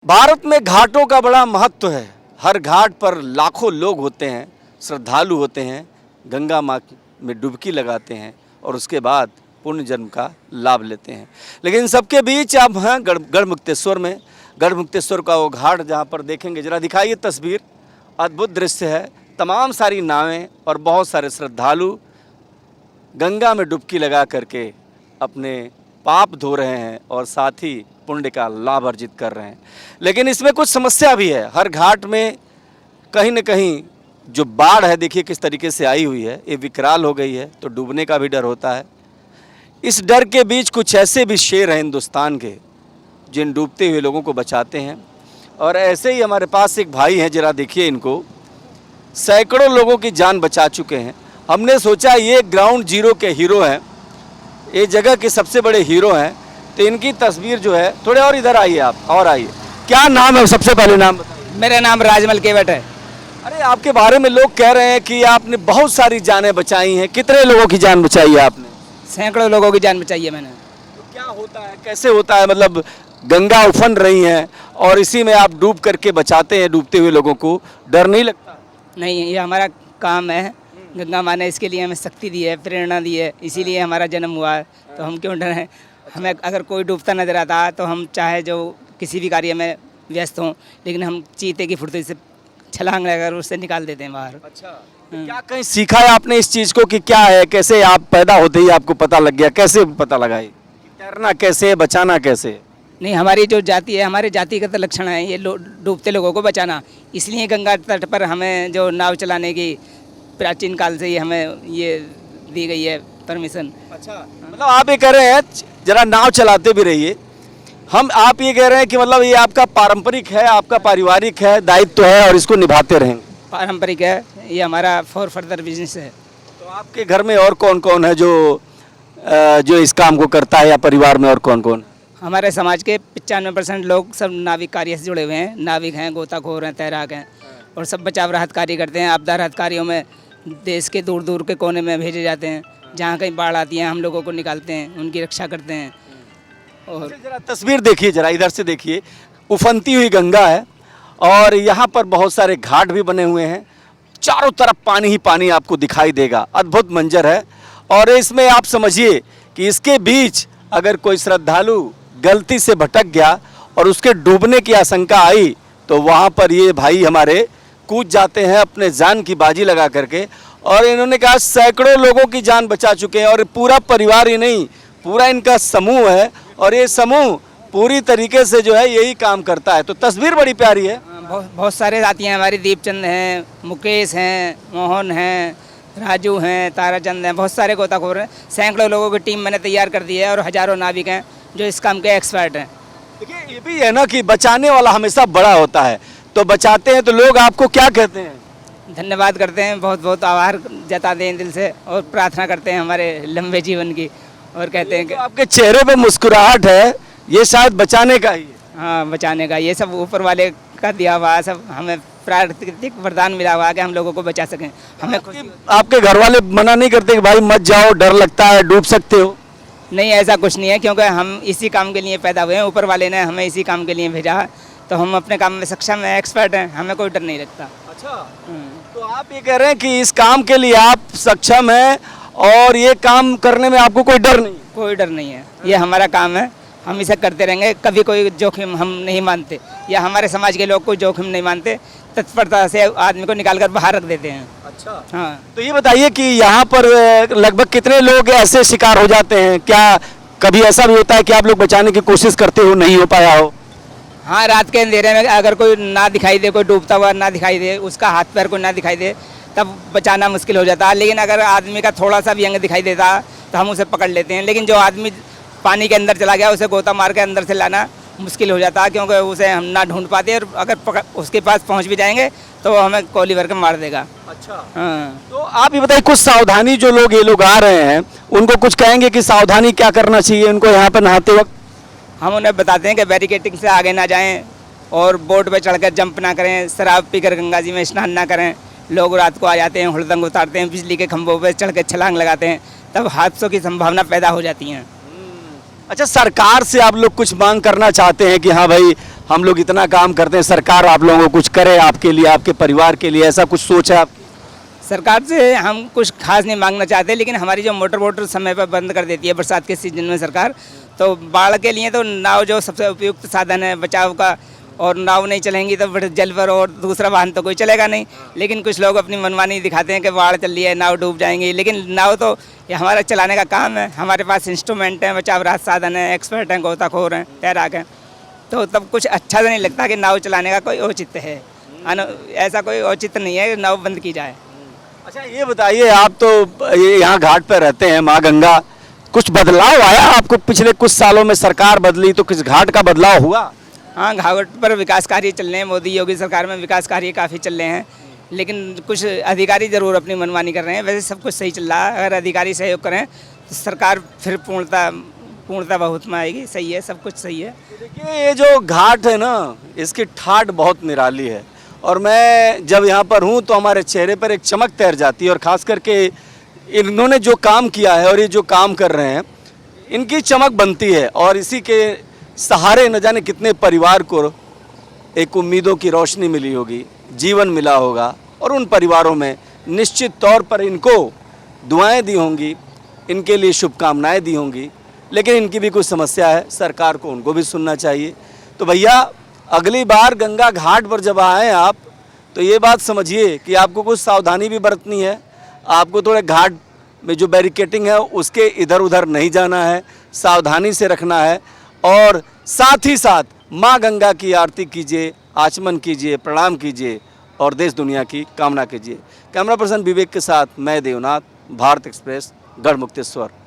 भारत में घाटों का बड़ा महत्व है। हर घाट पर लाखों लोग होते हैं, श्रद्धालु होते हैं, गंगा माँ में डुबकी लगाते हैं और उसके बाद पुण्य जन्म का लाभ लेते हैं। लेकिन सबके बीच आप हैं गढ़मुक्तेश्वर में। गढ़मुक्तेश्वर का वो घाट जहाँ पर देखेंगे, जरा दिखाइए तस्वीर। अद्भुत दृश्य है। तमाम सारी नावें और बहुत सारे श्रद्धालु गंगा में डुबकी लगा करके अपने पाप धो रहे हैं और साथ ही पुण्य का लाभ अर्जित कर रहे हैं। लेकिन इसमें कुछ समस्या भी है। हर घाट में कहीं न कहीं जो बाढ़ है, देखिए किस तरीके से आई हुई है, ये विकराल हो गई है, तो डूबने का भी डर होता है। इस डर के बीच कुछ ऐसे भी शेर हैं हिंदुस्तान के, जिन डूबते हुए लोगों को बचाते हैं। और ऐसे ही हमारे पास एक भाई हैं, जरा देखिए इनको, सैकड़ों लोगों की जान बचा चुके हैं। हमने सोचा ये ग्राउंड जीरो के हीरो हैं, ये जगह के सबसे बड़े हीरो हैं, तो इनकी तस्वीर जो है, थोड़े और इधर आइए आप, और आइए। क्या नाम है, सबसे पहले नाम बताइए। मेरा नाम राजमल केवट है। अरे आपके बारे में लोग कह रहे हैं कि आपने बहुत सारी जानें बचाई हैं। कितने लोगों की जान बचाई है आपने? सैकड़ों लोगों की जान बचाई है मैंने। तो क्या होता है, कैसे होता है? मतलब गंगा उफन रही है और इसी में आप डूब करके बचाते हैं डूबते हुए लोगों को, डर नहीं लगता? नहीं, ये हमारा काम है। गंगा माँ ने इसके लिए हमें शक्ति दी है, प्रेरणा दी है, इसीलिए हमारा जन्म हुआ है। तो हम क्यों डरें? हमें अगर कोई डूबता नजर आता है तो हम चाहे जो किसी भी कार्य में व्यस्त हों, लेकिन हम चीते की फुर्ती से छलांग लगाकर उससे निकाल देते हैं बाहर। अच्छा, तो क्या कहीं सीखा है आपने इस चीज़ को कि क्या है, कैसे आप पैदा होते ही आपको पता लग गया? कैसे पता लगा ये तैरना कैसे है, बचाना कैसे है? नहीं, हमारी जो जाति है, हमारे जातिगत लक्षण है ये डूबते लोगों को बचाना। इसलिए गंगा तट पर हमें जो नाव चलाने की प्राचीन काल से ही हमें ये दी गई है परमिशन। अच्छा, मतलब आप ये कह रहे हैं, जरा नाव चलाते भी रहिए। आप ये कह रहे हैं कि मतलब ये आपका पारंपरिक है, आपका पारिवारिक है, दायित्व है और इसको निभाते रहेंगे? पारंपरिक है, ये हमारा फॉर फर्दर बिजनेस है। तो आपके घर में और कौन कौन है जो इस काम को करता है, या परिवार में और कौन कौन? हमारे समाज के 95% लोग सब नाविक कार्य से जुड़े हुए हैं। नाविक हैं, गोताखोर हैं, तैराक हैं और सब बचाव राहत कार्य करते हैं। आपदा राहत कार्यों में देश के दूर दूर के कोने में भेजे जाते हैं। जहाँ कहीं बाढ़ आती है हम लोगों को निकालते हैं, उनकी रक्षा करते हैं। और जरा तस्वीर देखिए, जरा इधर से देखिए, उफनती हुई गंगा है और यहाँ पर बहुत सारे घाट भी बने हुए हैं। चारों तरफ पानी ही पानी आपको दिखाई देगा। अद्भुत मंजर है। और इसमें आप समझिए कि इसके बीच अगर कोई श्रद्धालु गलती से भटक गया और उसके डूबने की आशंका आई, तो वहाँ पर ये भाई हमारे कूद जाते हैं अपने जान की बाजी लगा करके। और इन्होंने कहा सैकड़ों लोगों की जान बचा चुके हैं। और पूरा परिवार ही नहीं, पूरा इनका समूह है और ये समूह पूरी तरीके से जो है यही काम करता है। तो तस्वीर बड़ी प्यारी है। बहुत सारे साथी हैं हमारे। दीपचंद हैं, मुकेश हैं, मोहन हैं, राजू हैं, ताराचंद हैं, बहुत सारे गोताखोर हैं। सैकड़ों लोगों की टीम मैंने तैयार कर दी है और हजारों नाविक हैं जो इस काम के एक्सपर्ट हैं। देखिए ये भी है ना कि बचाने वाला हमेशा बड़ा होता है, तो बचाते हैं तो लोग आपको क्या कहते हैं? धन्यवाद करते हैं, बहुत बहुत आभार जताते हैं दिल से और प्रार्थना करते हैं हमारे लंबे जीवन की। और कहते हैं कि आपके चेहरे पे मुस्कुराहट है, ये शायद बचाने का ही है। हाँ, बचाने का ये सब ऊपर वाले का दिया हुआ है, सब हमें प्राकृतिक वरदान मिला हुआ है कि हम लोगों को बचा सकें। हमें आपके घर वाले मना नहीं करते कि भाई मत जाओ, डर लगता है, डूब सकते हो? नहीं, ऐसा कुछ नहीं है, क्योंकि हम इसी काम के लिए पैदा हुए हैं। ऊपर वाले ने हमें इसी काम के लिए भेजा है, तो हम अपने काम में सक्षम हैं, एक्सपर्ट हैं, हमें कोई डर नहीं लगता। अच्छा, तो आप ये कह रहे हैं कि इस काम के लिए आप सक्षम हैं और ये काम करने में आपको कोई डर नहीं? कोई डर नहीं है, ये हमारा काम है, हम इसे करते रहेंगे। कभी कोई जोखिम हम नहीं मानते, या हमारे समाज के लोग कोई जोखिम नहीं मानते, तत्परता से आदमी को निकाल कर बाहर रख देते हैं। अच्छा, हाँ। तो ये बताइए कि यहाँ पर लगभग कितने लोग ऐसे शिकार हो जाते हैं? क्या कभी ऐसा भी होता है कि आप लोग बचाने की कोशिश करते हो, नहीं हो पाया हो? हाँ, रात के अंधेरे में अगर कोई ना दिखाई दे, कोई डूबता हुआ ना दिखाई दे, उसका हाथ पैर को ना दिखाई दे, तब बचाना मुश्किल हो जाता है। लेकिन अगर आदमी का थोड़ा सा भी अंग दिखाई देता तो हम उसे पकड़ लेते हैं। लेकिन जो आदमी पानी के अंदर चला गया, उसे गोता मार के अंदर से लाना मुश्किल हो जाता है, क्योंकि उसे हम ना ढूंढ पाते और अगर उसके पास पहुंच भी जाएंगे तो वो हमें गोली भर के मार देगा। अच्छा, हाँ। तो आप ये बताइए, कुछ सावधानी जो लोग ये लोग आ रहे हैं उनको कुछ कहेंगे कि सावधानी क्या करना चाहिए उनको यहाँ पर नहाते वक्त? हम उन्हें बताते हैं कि बैरिकेटिंग से आगे ना जाएं और बोट पे चढ़कर जंप ना करें, शराब पीकर गंगा जी में स्नान ना करें। लोग रात को आ जाते हैं, हुड़दंग उतारते हैं, बिजली के खंभों पे चढ़ कर छलांग लगाते हैं, तब हादसों की संभावना पैदा हो जाती है। अच्छा, सरकार से आप लोग कुछ मांग करना चाहते हैं कि हाँ भाई हम लोग इतना काम करते हैं, सरकार आप लोगों को कुछ करे आपके लिए, आपके परिवार के लिए, ऐसा कुछ सोच है आप? सरकार से हम कुछ खास नहीं मांगना चाहते, लेकिन हमारी जो मोटर वोटर समय पर बंद कर देती है बरसात के सीजन में सरकार, तो बाढ़ के लिए तो नाव जो सबसे उपयुक्त साधन है बचाव का, और नाव नहीं चलेंगी तो फिर जल पर और दूसरा वाहन तो कोई चलेगा नहीं। लेकिन कुछ लोग अपनी मनमानी दिखाते हैं कि बाढ़ चल रही है, नाव डूब जाएंगी, लेकिन नाव तो ये हमारा चलाने का काम है। हमारे पास इंस्ट्रूमेंट हैं, बचाव राहत साधन है, एक्सपर्ट हैं, गोताखोर हैं, तैराक हैं, तो तब कुछ अच्छा तो नहीं लगता कि नाव चलाने का कोई औचित्य है। ऐसा कोई औचित्य नहीं है कि नाव बंद की जाए। अच्छा ये बताइए, आप तो ये यहाँ घाट पर रहते हैं, माँ गंगा, कुछ बदलाव आया आपको? पिछले कुछ सालों में सरकार बदली तो कुछ घाट का बदलाव हुआ? हाँ, घाट पर विकास कार्य चल रहे हैं, मोदी योगी सरकार में विकास कार्य काफ़ी चल रहे हैं, लेकिन कुछ अधिकारी ज़रूर अपनी मनमानी कर रहे हैं। वैसे सब कुछ सही चल रहा है, अगर अधिकारी सहयोग करें तो सरकार फिर पूर्णता बहुत में आएगी। सही है, सब कुछ सही है। देखिए ये जो घाट है ना, इसकी ठाठ बहुत निराली है, और मैं जब यहाँ पर हूँ तो हमारे चेहरे पर एक चमक तैर जाती है, और ख़ास करके इन्होंने जो काम किया है और ये जो काम कर रहे हैं, इनकी चमक बनती है, और इसी के सहारे न जाने कितने परिवार को एक उम्मीदों की रोशनी मिली होगी, जीवन मिला होगा, और उन परिवारों में निश्चित तौर पर इनको दुआएं दी होंगी, इनके लिए शुभकामनाएं दी होंगी। लेकिन इनकी भी कुछ समस्या है, सरकार को उनको भी सुनना चाहिए। तो भैया अगली बार गंगा घाट पर जब आएँ आप, तो ये बात समझिए कि आपको कुछ सावधानी भी बरतनी है। आपको थोड़े घाट में जो बैरिकेटिंग है उसके इधर उधर नहीं जाना है, सावधानी से रखना है, और साथ ही साथ माँ गंगा की आरती कीजिए, आचमन कीजिए, प्रणाम कीजिए, और देश दुनिया की कामना कीजिए। कैमरा पर्सन विवेक के साथ मैं देवनाथ, भारत एक्सप्रेस, गढ़मुक्तेश्वर।